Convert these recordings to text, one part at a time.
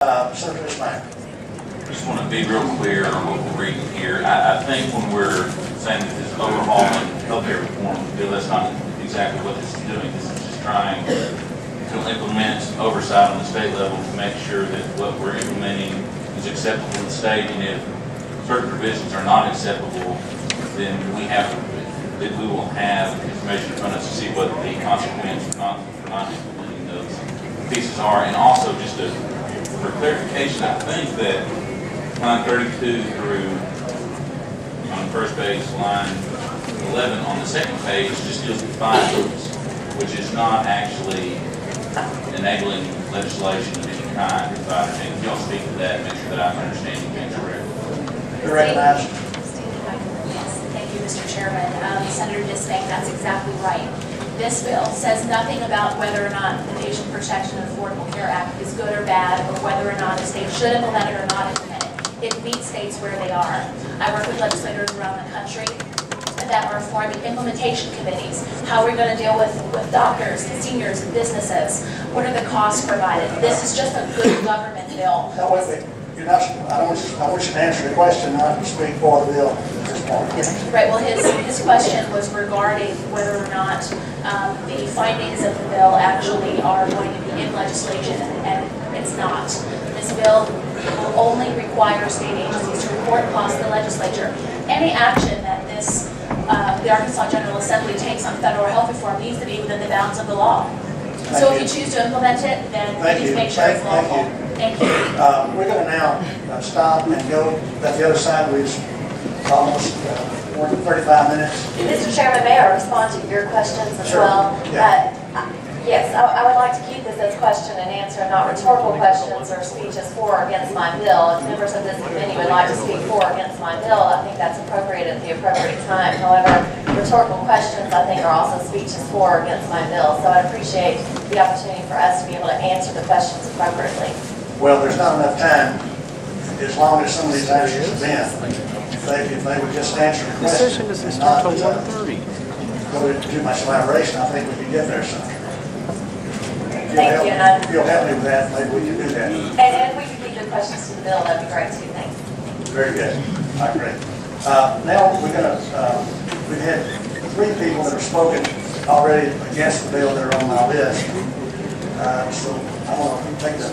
Senator Smack. I just want to be real clear on what we're reading here. I think when we're saying that this overhauling healthcare reform bill, that's not exactly what this is doing. This is just trying to implement oversight on the state level to make sure that what we're implementing is acceptable in the state, and if certain provisions are not acceptable, then we will have information in front of us to see what the consequence for not implementing those pieces are. And also, just for clarification, I think that line 32 through on the first page, line 11 on the second page just deals with fines, which is not actually enabling legislation of any kind. If I understand, if y'all speak to that, make sure that I'm understanding things correct. You're recognized. Yes, thank you, Mr. Chairman. Senator Disbank, that's exactly right. This bill says nothing about whether or not the Patient Protection and Affordable Care Act is good or bad, or whether or not a state should implement it or not implement it. It meets states where they are. I work with legislators around the country that are forming implementation committees. How are we going to deal with doctors and seniors and businesses? What are the costs provided? This is just a good government bill. No, wait. You're not, I want you to answer the question, not to speak for the bill at this point. Right, well, his question was regarding whether or not the findings of the bill actually are going to be in legislation, and it's not. This bill will only require state agencies to report costs to the legislature. Any action that the Arkansas General Assembly takes on federal health reform needs to be within the bounds of the law. So if you choose to implement it, then we need to make sure it's lawful. Thank you. We're going to now stop and go at the other side. We've almost more than 35 minutes. Mr. Chairman, may I respond to your questions as well? Yeah. Yes, I would like to keep this as question and answer, not rhetorical questions or speeches for or against my bill. If members of this committee would like to speak for or against my bill, I think that's appropriate at the appropriate time. However, rhetorical questions, I think, are also speeches for or against my bill. So I'd appreciate the opportunity for us to be able to answer the questions appropriately. Well, there's not enough time, as long as some of these answers have been. If they would just answer the question and not go into too much elaboration, I think we could get there soon. Thank you. If you'll help me with that, maybe we can do that. And if we could keep the questions to the bill, that'd be great too. Thanks. Very good. I agree. Now we're going to, we've had 3 people that have spoken already against the bill that are on my list. So I want to take the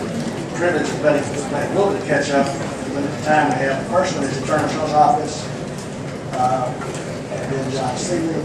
privilege of letting Will to catch up with the time we have. The first one is the Attorney General's Office, and then John Seeley.